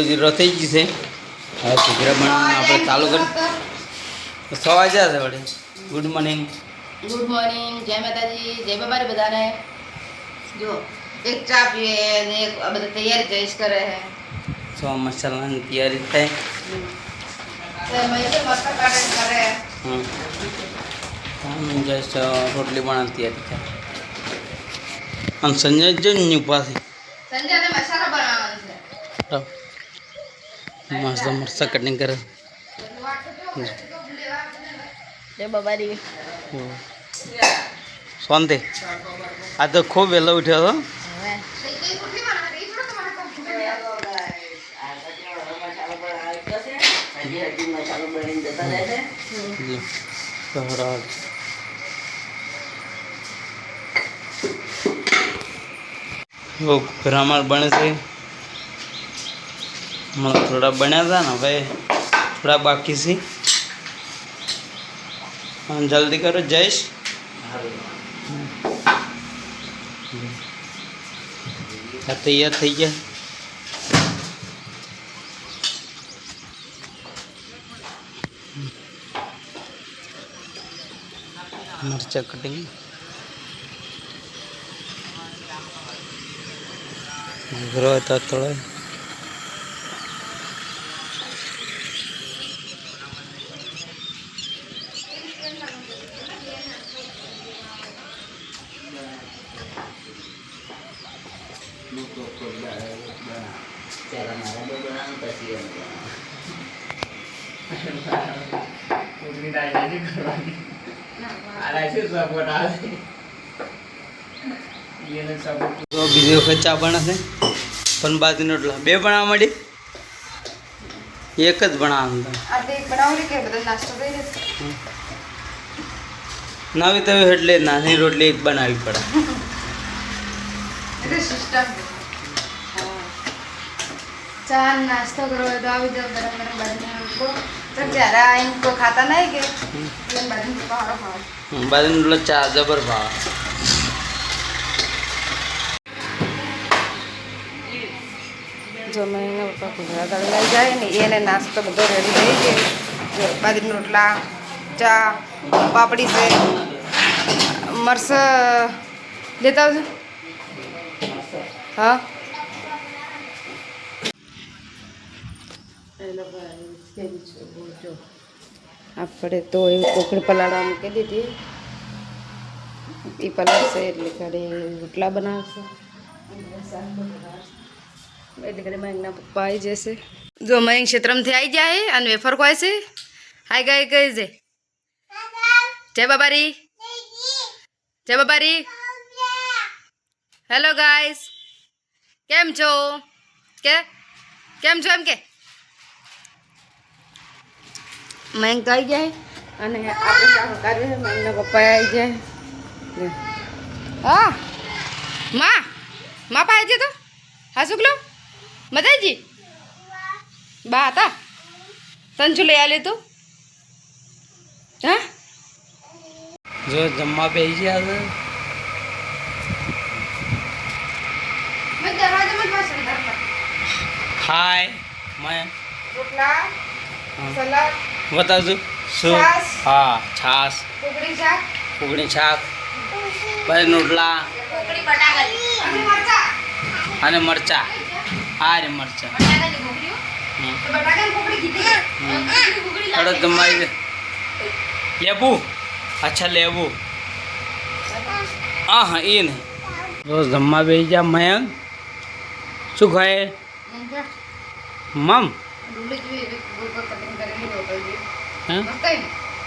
Zero થઈ ગઈ છે. હવે ઘૂઘરા બનાવવાનું આપણે ચાલુ કરી 6 વાગ્યા છે વડે. Good morning. ગુડ મોર્નિંગ, જય માતાજી, જય બાબારી બધાને. જો એક ચા પીએ ને એક આ બધા તૈયારી જઈશ કરે હે. સો મસાલાની તૈયારી થાય. મેં તો મસ્ત કાઢે કરે. જઈશ રોટલી બનાવવાની તૈયારી થાય. અને સંજય જઈને પાસે સંજયને મસાલા બનાવવાનો છે. મસ્ત મસ્ત કટિંગ કરે. જય બાબારી. શાંતિ. આ તો ખૂબ વહેલો ઉઠ્યો હતો. ઘરમાં બને છે. થોડા બન્યા હતા ને ભાઈ, થોડા બાકી છે. જલ્દી કરો જઈશ. તૈયાર થઈ ગયા. મરચા કટિંગ. ઘરો હતો થોડો. બીજી વખત ચા બને છે પણ બાજુનો રોટલા બે બનાવવા માંડી. એક જ બનાવવાનું નવી તવી એટલે નાની રોટલી એક બનાવવી પડે. ચા નાસ્તો કરો તો આવી જાવ ગરમ ગરમ બાજુ તો જ્યારે આવીને કોઈ ખાતા નહીં કે બાજુ પહાડો ખાવા બાજુનો રોટલો ચા જબર ભાવ. જો મેં એના પપ્પા ઘૂઘરા તળી લઈ જાય ને એને નાસ્તો બધો રેડી થઈ જાય. જો બાજરીના રોટલા, ચા, પાપડી છે, મરસ લેતા આવજો. હા આપણે તો એવી કોકડી પલાળવા મૂકી દીધી. એ પલાળશે એટલે ઘરે રોટલા બનાવશે. એટલે ઘરે મયંકના પપ્પા આવી જશે. જો મયંક ક્ષેત્રમથી આવી જાય અને વેફર ખવાય છે. હાય ગાય કહી છે જય બાબારી. જય બાબારી. હેલો ગાઈસ, કેમ છો? કેમ છો એમ કે મયંક તો આવી જાય અને આપણે ચાલુ કરીએ. મયંકના પપ્પા આવી જાય. હા માં પાય છે તો હા શુક્લો મજાજી બા હતા સંચુ લઈ આલે તું. હા જો જમવા બેસી ગયા છે. હાય મેં રોટલા સલાડ બતાવજો શું. હા છાશ, કુકડી શાક, પછી રોટલા અને મરચા. હા રે મરચા. તમારી લેબુ. અચ્છા લેબુ. હા હા એ નહીં. રોજ જમવા બેસી ગયા. મયંક શું ખાય? મમ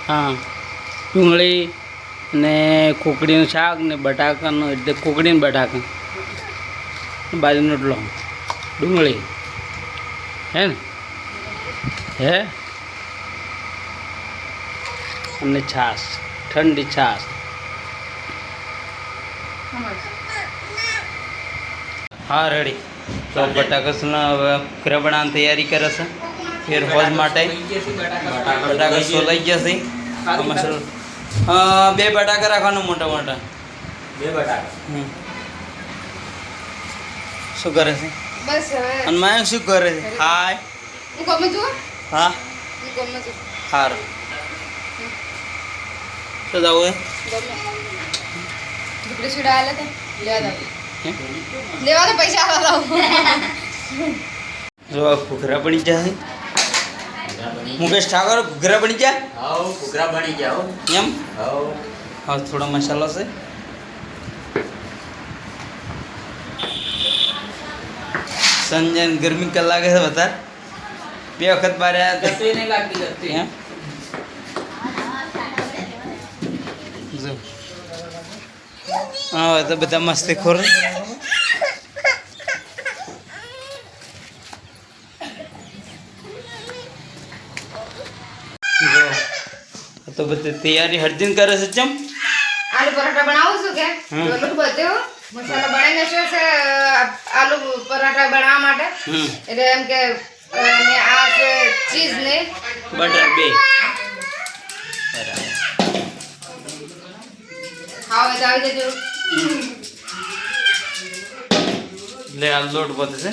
હા ડુંગળી ને કુકડીનું શાક ને બટાકાનું એટલે કુકડીને બટાકા બાજુનો રોટલો ડુંગળી હે ને હે અને છાશ, ઠંડી છાશ. હા રેડી. તો બટાકા હવે ઘરે બનાવવાની તૈયારી કરે છે. ફેર હોજ માટે બટાકા સોલાઈ ગયા છે. બે બટાકા રાખવાનું મોટા મોટા. બે બટાકા. શું કરે છે? બસ હવે અને માયક શું કરે છે? હાય. હું ગમે છું હા હું ગમે છું સારું. તો જવું ગમે ઝૂપડી છીડા આલે તો લેવા તો પૈસા આલા જો આ ઘૂઘરા બની જાય. મુકેશ ઠાકોર ઘૂઘરા બની જાય. હાઉ ઘૂઘરા બની જાઓ. એમ હાઉ હા થોડો મસાલો છે. સંજય ગરમી કલાકે છે વધારે 2 વખત બહાર આવ્યા હતા. ગતિ નહીં લાગતી ગતિ. એમ જો હા હવે તો બધા મસ્તી ખોર. જો આ તો બધી તૈયારી હરજીન કરે છે. ચમ આલુ પરાઠા બનાવું છું કે હમ. બધું બધું મસાલા બનાવીને છે આલુ પરાઠા બનાવવા માટે એટલે એમ કે ને આ છે ચીઝ ને બટર બે ખાવા તો આવી જજો લે આ લોટ બધે છે.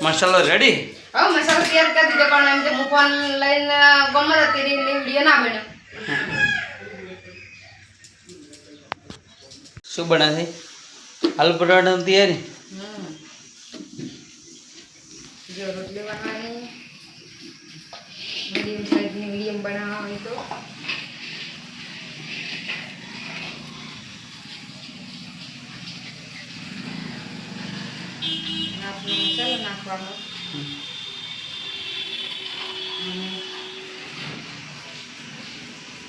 મસાલો રેડી. હવે મસાલો તૈયાર કરી દીધો પણ એમ કે મૂકવાનું લઈને ગમે તેરી વિડીયો ના બન્યો. શું બનાવે છે? આલુ પરાઠાની તૈયારી. જો રોટલી બનાવવાની મીડિયમ સાઈઝની મીડિયમ બનાવવાની તો આપણો મસાલો નાખવાનો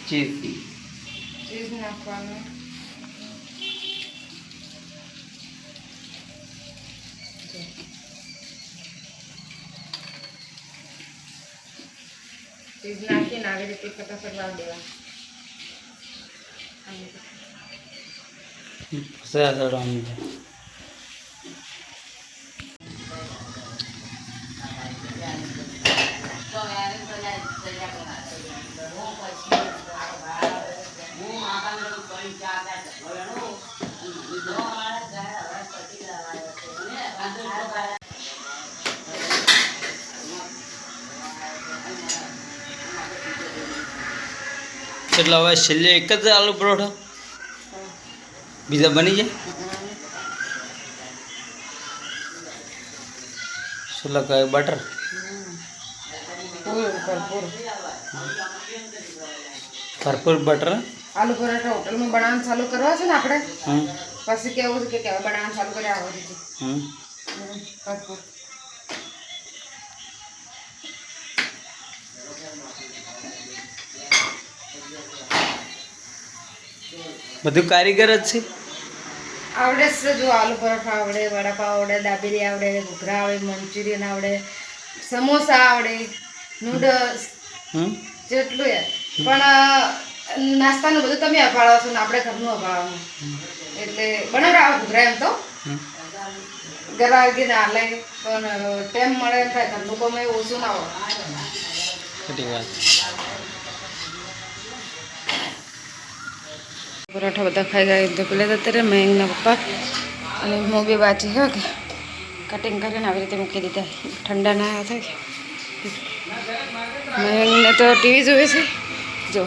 ચીઝ ચીઝ નાખવાનું ચીઝ નાખીને આવી રીતે ફટાફટ વાળી દેવાનું. પછી આ ચડવાનું છે. એટલે હવે છેલ્લે એક જ આલુ પરોઠો બીજા બની જાય. શું લગાવે? બટર. ભરપૂર બટર. આલુ પરાઠા હોટલમાં બનાવવાનું ચાલુ કરવા છે ને આપણે હમ પછી કેવું છે કે કેવા બનાવવાનું ચાલુ કરી આવડે છે. હમ ભરપૂર બધું કારીગર જ છે. આવડે છે જો આલુ પરાઠા આવડે, વડાપાવ આવડે, દાબેલી આવડે, ઘૂઘરા આવડે, મંચુરિયન આવડે, સમોસા આવડે, નૂડલ્સ હમ જેટલું યાર પણ નાસ્તાનું બધું તમે અપાડો છો ને આપણે ઘરનું અપાડવાનું એટલે બનાવડાવો ઘૂઘરા એમ તો ઘર આવી ના લે પણ ટાઈમ મળે એમ થાય ઘરનું કોમ એ ઓછું ના હોય. ખોટી વાત. પરાઠા બધા ખાઈ ગયા તો પેલા તો અત્યારે મયંકના પપ્પા અને હું બી બાજી હો કે કટિંગ કરીને આવી રીતે મૂકી દીધા ઠંડા ના થાય. મયંકને તો ટીવી જોવે છે જો